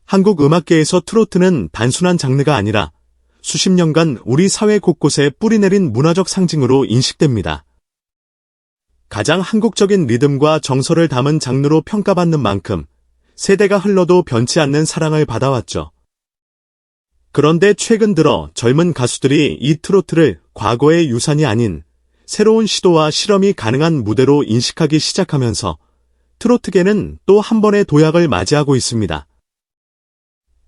한국 음악계에서 트로트는 단순한 장르가 아니라 수십 년간 우리 사회 곳곳에 뿌리내린 문화적 상징으로 인식됩니다. 가장 한국적인 리듬과 정서를 담은 장르로 평가받는 만큼 세대가 흘러도 변치 않는 사랑을 받아왔죠. 그런데 최근 들어 젊은 가수들이 이 트로트를 과거의 유산이 아닌 새로운 시도와 실험이 가능한 무대로 인식하기 시작하면서 트로트계는 또 한 번의 도약을 맞이하고 있습니다.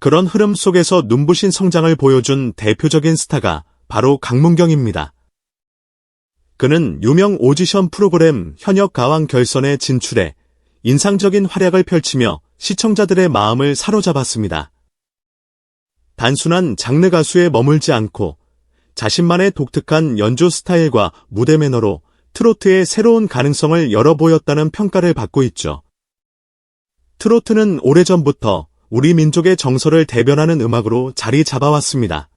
그런 흐름 속에서 눈부신 성장을 보여준 대표적인 스타가 바로 강문경입니다. 그는 유명 오디션 프로그램 현역 가왕 결선에 진출해 인상적인 활약을 펼치며 시청자들의 마음을 사로잡았습니다. 단순한 장르 가수에 머물지 않고 자신만의 독특한 연주 스타일과 무대 매너로 트로트의 새로운 가능성을 열어보였다는 평가를 받고 있죠. 트로트는 오래전부터 우리 민족의 정서를 대변하는 음악으로 자리 잡아왔습니다.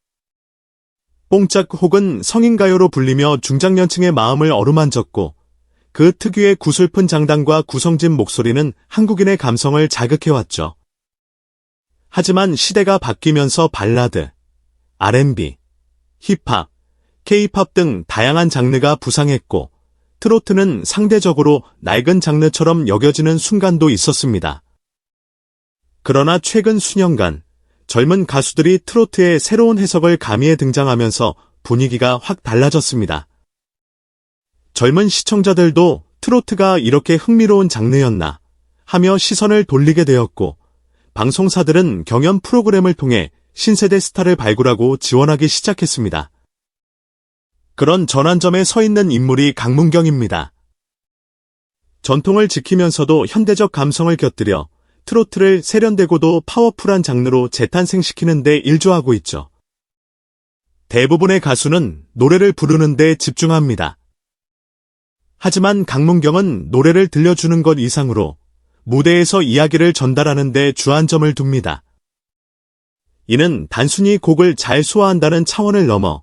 뽕짝 혹은 성인가요로 불리며 중장년층의 마음을 어루만졌고 그 특유의 구슬픈 장단과 구성진 목소리는 한국인의 감성을 자극해왔죠. 하지만 시대가 바뀌면서 발라드, R&B, 힙합, K-팝 등 다양한 장르가 부상했고 트로트는 상대적으로 낡은 장르처럼 여겨지는 순간도 있었습니다. 그러나 최근 수년간 젊은 가수들이 트로트의 새로운 해석을 가미해 등장하면서 분위기가 확 달라졌습니다. 젊은 시청자들도 트로트가 이렇게 흥미로운 장르였나 하며 시선을 돌리게 되었고 방송사들은 경연 프로그램을 통해 신세대 스타를 발굴하고 지원하기 시작했습니다. 그런 전환점에 서 있는 인물이 강문경입니다. 전통을 지키면서도 현대적 감성을 곁들여 트로트를 세련되고도 파워풀한 장르로 재탄생시키는 데 일조하고 있죠. 대부분의 가수는 노래를 부르는 데 집중합니다. 하지만 강문경은 노래를 들려주는 것 이상으로 무대에서 이야기를 전달하는 데 주안점을 둡니다. 이는 단순히 곡을 잘 소화한다는 차원을 넘어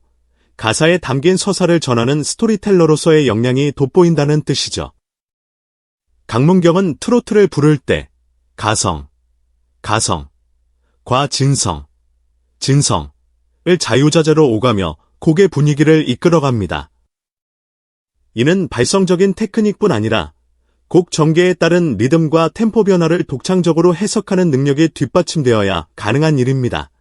가사에 담긴 서사를 전하는 스토리텔러로서의 역량이 돋보인다는 뜻이죠. 강문경은 트로트를 부를 때 가성, 과 진성을 자유자재로 오가며 곡의 분위기를 이끌어갑니다. 이는 발성적인 테크닉뿐 아니라 곡 전개에 따른 리듬과 템포 변화를 독창적으로 해석하는 능력이 뒷받침되어야 가능한 일입니다.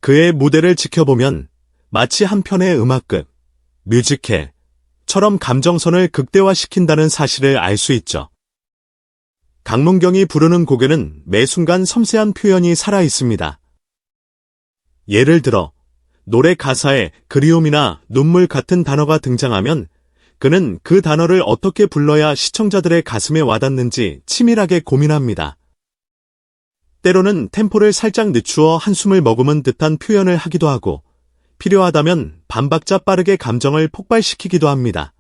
그의 무대를 지켜보면 마치 한 편의 음악극, 뮤지컬처럼 감정선을 극대화시킨다는 사실을 알 수 있죠. 강문경이 부르는 곡에는 매 순간 섬세한 표현이 살아있습니다. 예를 들어 노래 가사에 그리움이나 눈물 같은 단어가 등장하면 그는 그 단어를 어떻게 불러야 시청자들의 가슴에 와닿는지 치밀하게 고민합니다. 때로는 템포를 살짝 늦추어 한숨을 머금은 듯한 표현을 하기도 하고 필요하다면 반박자 빠르게 감정을 폭발시키기도 합니다.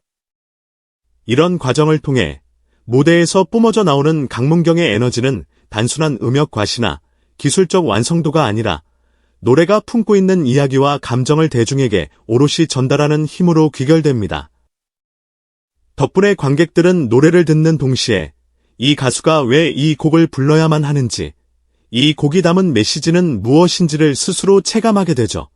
이런 과정을 통해 무대에서 뿜어져 나오는 강문경의 에너지는 단순한 음역 과시나 기술적 완성도가 아니라 노래가 품고 있는 이야기와 감정을 대중에게 오롯이 전달하는 힘으로 귀결됩니다. 덕분에 관객들은 노래를 듣는 동시에 이 가수가 왜 이 곡을 불러야만 하는지, 이 곡이 담은 메시지는 무엇인지를 스스로 체감하게 되죠.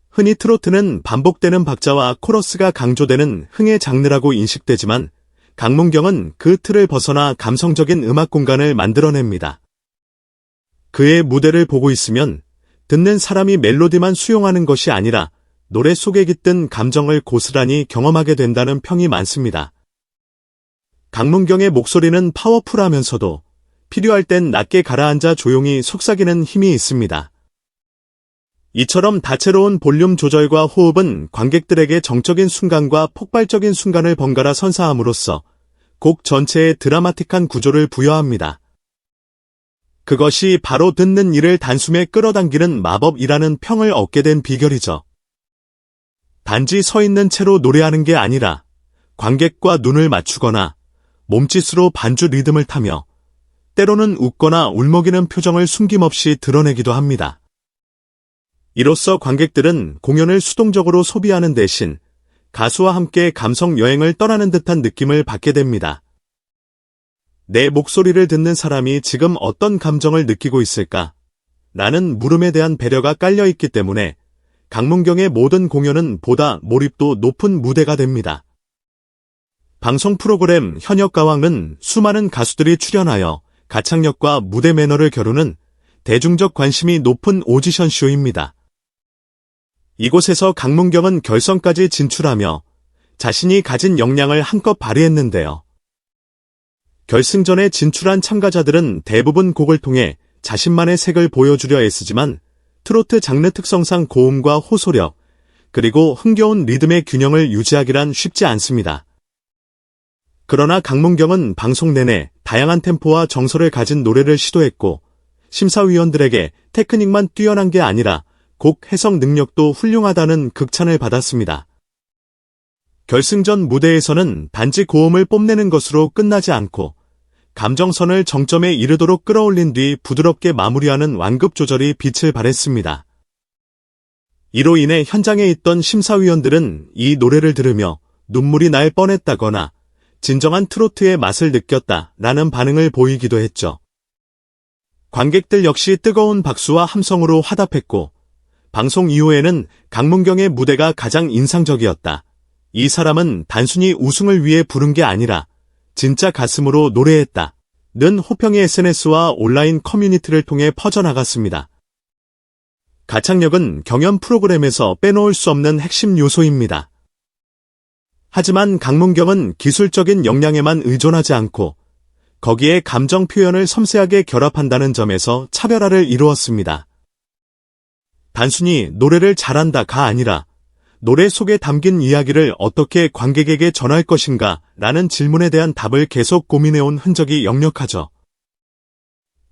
흔히 트로트는 반복되는 박자와 코러스가 강조되는 흥의 장르라고 인식되지만 강문경은 그 틀을 벗어나 감성적인 음악 공간을 만들어냅니다. 그의 무대를 보고 있으면 듣는 사람이 멜로디만 수용하는 것이 아니라 노래 속에 깃든 감정을 고스란히 경험하게 된다는 평이 많습니다. 강문경의 목소리는 파워풀하면서도 필요할 땐 낮게 가라앉아 조용히 속삭이는 힘이 있습니다. 이처럼 다채로운 볼륨 조절과 호흡은 관객들에게 정적인 순간과 폭발적인 순간을 번갈아 선사함으로써 곡 전체에 드라마틱한 구조를 부여합니다. 그것이 바로 듣는 이를 단숨에 끌어당기는 마법이라는 평을 얻게 된 비결이죠. 단지 서 있는 채로 노래하는 게 아니라 관객과 눈을 맞추거나 몸짓으로 반주 리듬을 타며 때로는 웃거나 울먹이는 표정을 숨김없이 드러내기도 합니다. 이로써 관객들은 공연을 수동적으로 소비하는 대신 가수와 함께 감성 여행을 떠나는 듯한 느낌을 받게 됩니다. 내 목소리를 듣는 사람이 지금 어떤 감정을 느끼고 있을까? 라는 물음에 대한 배려가 깔려 있기 때문에 강문경의 모든 공연은 보다 몰입도 높은 무대가 됩니다. 방송 프로그램 현역가왕은 수많은 가수들이 출연하여 가창력과 무대 매너를 겨루는 대중적 관심이 높은 오디션 쇼입니다. 이곳에서 강문경은 결선까지 진출하며 자신이 가진 역량을 한껏 발휘했는데요. 결승전에 진출한 참가자들은 대부분 곡을 통해 자신만의 색을 보여주려 애쓰지만 트로트 장르 특성상 고음과 호소력, 그리고 흥겨운 리듬의 균형을 유지하기란 쉽지 않습니다. 그러나 강문경은 방송 내내 다양한 템포와 정서를 가진 노래를 시도했고 심사위원들에게 테크닉만 뛰어난 게 아니라 곡 해석 능력도 훌륭하다는 극찬을 받았습니다. 결승전 무대에서는 단지 고음을 뽐내는 것으로 끝나지 않고 감정선을 정점에 이르도록 끌어올린 뒤 부드럽게 마무리하는 완급 조절이 빛을 발했습니다. 이로 인해 현장에 있던 심사위원들은 이 노래를 들으며 눈물이 날 뻔했다거나 진정한 트로트의 맛을 느꼈다라는 반응을 보이기도 했죠. 관객들 역시 뜨거운 박수와 함성으로 화답했고 방송 이후에는 강문경의 무대가 가장 인상적이었다. 이 사람은 단순히 우승을 위해 부른 게 아니라 진짜 가슴으로 노래했다. 는 호평이 SNS와 온라인 커뮤니티를 통해 퍼져나갔습니다. 가창력은 경연 프로그램에서 빼놓을 수 없는 핵심 요소입니다. 하지만 강문경은 기술적인 역량에만 의존하지 않고 거기에 감정 표현을 섬세하게 결합한다는 점에서 차별화를 이루었습니다. 단순히 노래를 잘한다가 아니라 노래 속에 담긴 이야기를 어떻게 관객에게 전할 것인가 라는 질문에 대한 답을 계속 고민해온 흔적이 역력하죠.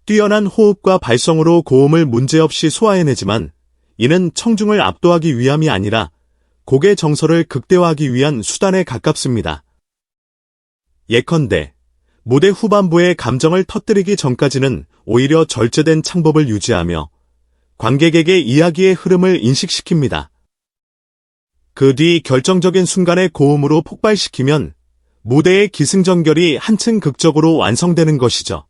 뛰어난 호흡과 발성으로 고음을 문제없이 소화해내지만 이는 청중을 압도하기 위함이 아니라 곡의 정서를 극대화하기 위한 수단에 가깝습니다. 예컨대 무대 후반부의 감정을 터뜨리기 전까지는 오히려 절제된 창법을 유지하며 관객에게 이야기의 흐름을 인식시킵니다. 그 뒤 결정적인 순간에 고음으로 폭발시키면 무대의 기승전결이 한층 극적으로 완성되는 것이죠.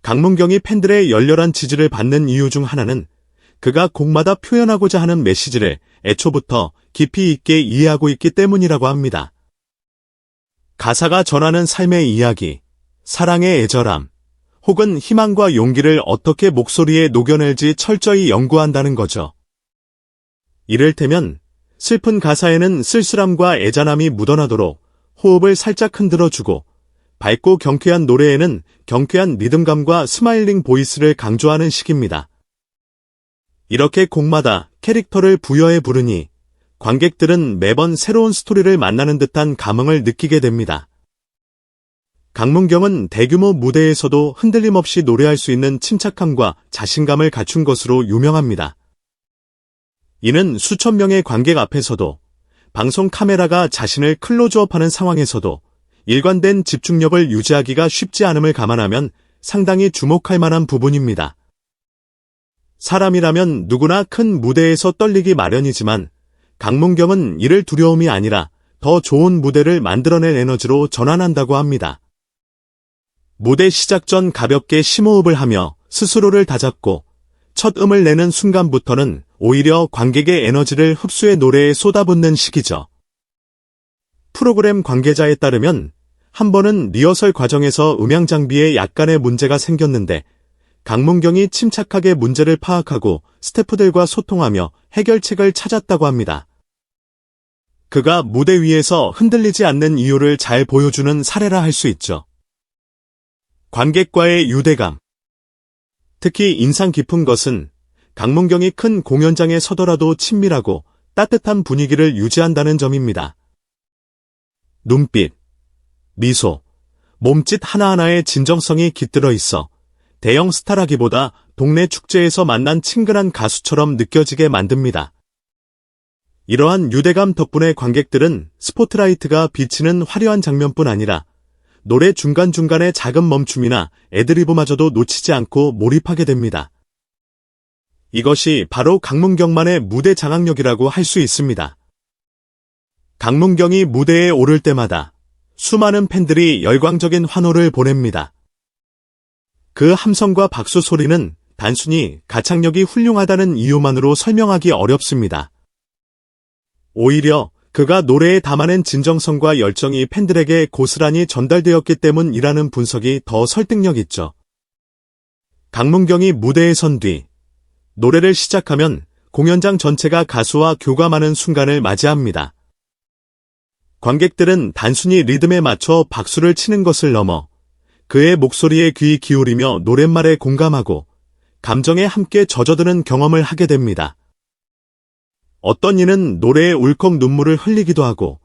강문경이 팬들의 열렬한 지지를 받는 이유 중 하나는 그가 곡마다 표현하고자 하는 메시지를 애초부터 깊이 있게 이해하고 있기 때문이라고 합니다. 가사가 전하는 삶의 이야기, 사랑의 애절함, 혹은 희망과 용기를 어떻게 목소리에 녹여낼지 철저히 연구한다는 거죠. 이를테면 슬픈 가사에는 쓸쓸함과 애잔함이 묻어나도록 호흡을 살짝 흔들어주고 밝고 경쾌한 노래에는 경쾌한 리듬감과 스마일링 보이스를 강조하는 식입니다. 이렇게 곡마다 캐릭터를 부여해 부르니 관객들은 매번 새로운 스토리를 만나는 듯한 감흥을 느끼게 됩니다. 강문경은 대규모 무대에서도 흔들림 없이 노래할 수 있는 침착함과 자신감을 갖춘 것으로 유명합니다. 이는 수천 명의 관객 앞에서도 방송 카메라가 자신을 클로즈업하는 상황에서도 일관된 집중력을 유지하기가 쉽지 않음을 감안하면 상당히 주목할 만한 부분입니다. 사람이라면 누구나 큰 무대에서 떨리기 마련이지만 강문경은 이를 두려움이 아니라 더 좋은 무대를 만들어낼 에너지로 전환한다고 합니다. 무대 시작 전 가볍게 심호흡을 하며 스스로를 다잡고 첫 음을 내는 순간부터는 오히려 관객의 에너지를 흡수해 노래에 쏟아붓는 시기죠. 프로그램 관계자에 따르면 한 번은 리허설 과정에서 음향 장비에 약간의 문제가 생겼는데 강문경이 침착하게 문제를 파악하고 스태프들과 소통하며 해결책을 찾았다고 합니다. 그가 무대 위에서 흔들리지 않는 이유를 잘 보여주는 사례라 할 수 있죠. 관객과의 유대감. 특히 인상 깊은 것은 강문경이 큰 공연장에 서더라도 친밀하고 따뜻한 분위기를 유지한다는 점입니다. 눈빛, 미소, 몸짓 하나하나에 진정성이 깃들어 있어 대형 스타라기보다 동네 축제에서 만난 친근한 가수처럼 느껴지게 만듭니다. 이러한 유대감 덕분에 관객들은 스포트라이트가 비치는 화려한 장면뿐 아니라 노래 중간중간의 작은 멈춤이나 애드리브마저도 놓치지 않고 몰입하게 됩니다. 이것이 바로 강문경만의 무대 장악력이라고 할 수 있습니다. 강문경이 무대에 오를 때마다 수많은 팬들이 열광적인 환호를 보냅니다. 그 함성과 박수 소리는 단순히 가창력이 훌륭하다는 이유만으로 설명하기 어렵습니다. 오히려 그가 노래에 담아낸 진정성과 열정이 팬들에게 고스란히 전달되었기 때문이라는 분석이 더 설득력 있죠. 강문경이 무대에 선 뒤 노래를 시작하면 공연장 전체가 가수와 교감하는 순간을 맞이합니다. 관객들은 단순히 리듬에 맞춰 박수를 치는 것을 넘어 그의 목소리에 귀 기울이며 노랫말에 공감하고 감정에 함께 젖어드는 경험을 하게 됩니다. 어떤 이는 노래에 울컥 눈물을 흘리기도 하고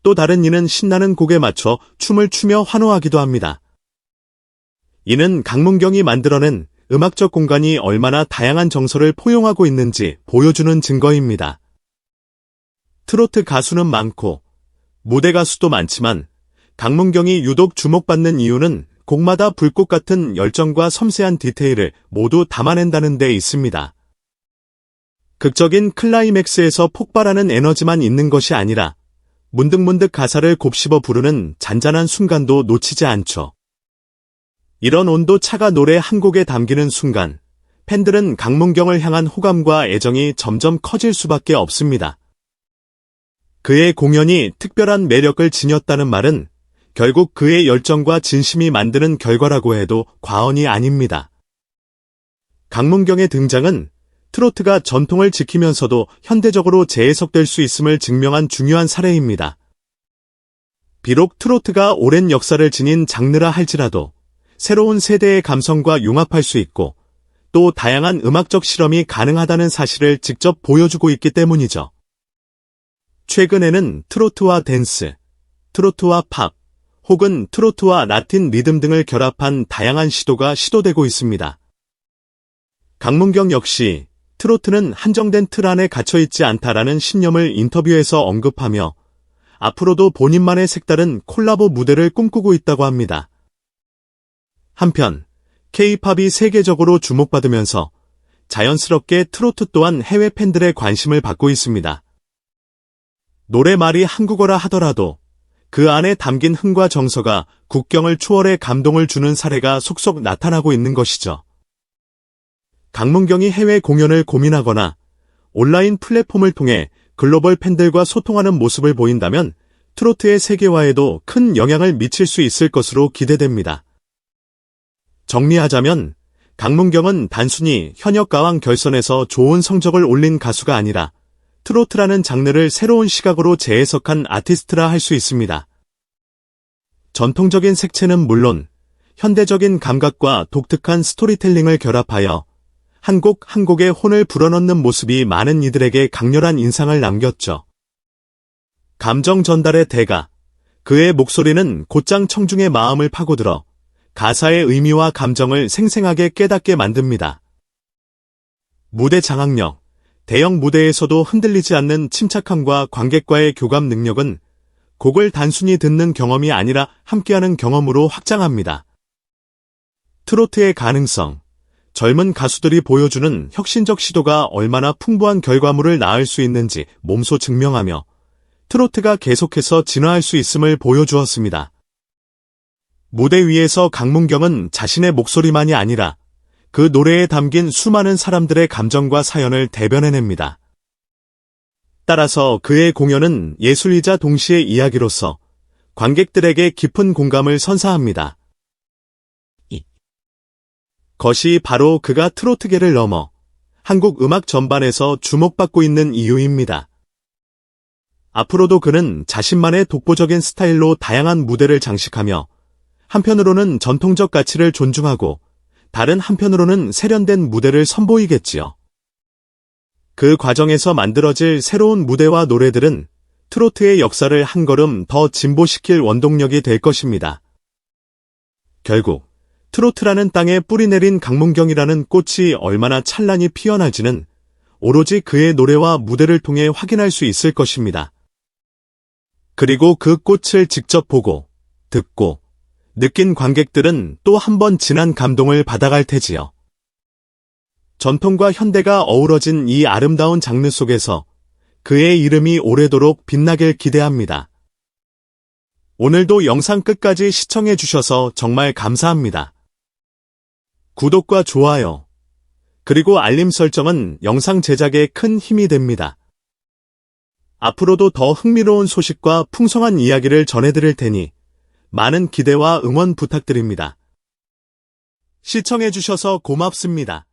또 다른 이는 신나는 곡에 맞춰 춤을 추며 환호하기도 합니다. 이는 강문경이 만들어낸 음악적 공간이 얼마나 다양한 정서를 포용하고 있는지 보여주는 증거입니다. 트로트 가수는 많고 무대 가수도 많지만 강문경이 유독 주목받는 이유는 곡마다 불꽃 같은 열정과 섬세한 디테일을 모두 담아낸다는 데 있습니다. 극적인 클라이맥스에서 폭발하는 에너지만 있는 것이 아니라 문득문득 가사를 곱씹어 부르는 잔잔한 순간도 놓치지 않죠. 이런 온도차가 노래 한 곡에 담기는 순간 팬들은 강문경을 향한 호감과 애정이 점점 커질 수밖에 없습니다. 그의 공연이 특별한 매력을 지녔다는 말은 결국 그의 열정과 진심이 만드는 결과라고 해도 과언이 아닙니다. 강문경의 등장은 트로트가 전통을 지키면서도 현대적으로 재해석될 수 있음을 증명한 중요한 사례입니다. 비록 트로트가 오랜 역사를 지닌 장르라 할지라도 새로운 세대의 감성과 융합할 수 있고 또 다양한 음악적 실험이 가능하다는 사실을 직접 보여주고 있기 때문이죠. 최근에는 트로트와 댄스, 트로트와 팝, 혹은 트로트와 라틴 리듬 등을 결합한 다양한 시도가 시도되고 있습니다. 강문경 역시 트로트는 한정된 틀 안에 갇혀있지 않다라는 신념을 인터뷰에서 언급하며 앞으로도 본인만의 색다른 콜라보 무대를 꿈꾸고 있다고 합니다. 한편 K-팝이 세계적으로 주목받으면서 자연스럽게 트로트 또한 해외 팬들의 관심을 받고 있습니다. 노래말이 한국어라 하더라도 그 안에 담긴 흥과 정서가 국경을 초월해 감동을 주는 사례가 속속 나타나고 있는 것이죠. 강문경이 해외 공연을 고민하거나 온라인 플랫폼을 통해 글로벌 팬들과 소통하는 모습을 보인다면 트로트의 세계화에도 큰 영향을 미칠 수 있을 것으로 기대됩니다. 정리하자면 강문경은 단순히 현역 가왕 결선에서 좋은 성적을 올린 가수가 아니라 트로트라는 장르를 새로운 시각으로 재해석한 아티스트라 할 수 있습니다. 전통적인 색채는 물론 현대적인 감각과 독특한 스토리텔링을 결합하여 한 곡 한 곡에 혼을 불어넣는 모습이 많은 이들에게 강렬한 인상을 남겼죠. 감정 전달의 대가, 그의 목소리는 곧장 청중의 마음을 파고들어 가사의 의미와 감정을 생생하게 깨닫게 만듭니다. 무대 장악력, 대형 무대에서도 흔들리지 않는 침착함과 관객과의 교감 능력은 곡을 단순히 듣는 경험이 아니라 함께하는 경험으로 확장합니다. 트로트의 가능성, 젊은 가수들이 보여주는 혁신적 시도가 얼마나 풍부한 결과물을 낳을 수 있는지 몸소 증명하며 트로트가 계속해서 진화할 수 있음을 보여주었습니다. 무대 위에서 강문경은 자신의 목소리만이 아니라 그 노래에 담긴 수많은 사람들의 감정과 사연을 대변해냅니다. 따라서 그의 공연은 예술이자 동시에 이야기로서 관객들에게 깊은 공감을 선사합니다. 것이 바로 그가 트로트계를 넘어 한국 음악 전반에서 주목받고 있는 이유입니다. 앞으로도 그는 자신만의 독보적인 스타일로 다양한 무대를 장식하며 한편으로는 전통적 가치를 존중하고 다른 한편으로는 세련된 무대를 선보이겠지요. 그 과정에서 만들어질 새로운 무대와 노래들은 트로트의 역사를 한 걸음 더 진보시킬 원동력이 될 것입니다. 결국 트로트라는 땅에 뿌리내린 강문경이라는 꽃이 얼마나 찬란히 피어날지는 오로지 그의 노래와 무대를 통해 확인할 수 있을 것입니다. 그리고 그 꽃을 직접 보고, 듣고, 느낀 관객들은 또 한 번 진한 감동을 받아갈 테지요. 전통과 현대가 어우러진 이 아름다운 장르 속에서 그의 이름이 오래도록 빛나길 기대합니다. 오늘도 영상 끝까지 시청해 주셔서 정말 감사합니다. 구독과 좋아요, 그리고 알림 설정은 영상 제작에 큰 힘이 됩니다. 앞으로도 더 흥미로운 소식과 풍성한 이야기를 전해드릴 테니 많은 기대와 응원 부탁드립니다. 시청해 주셔서 고맙습니다.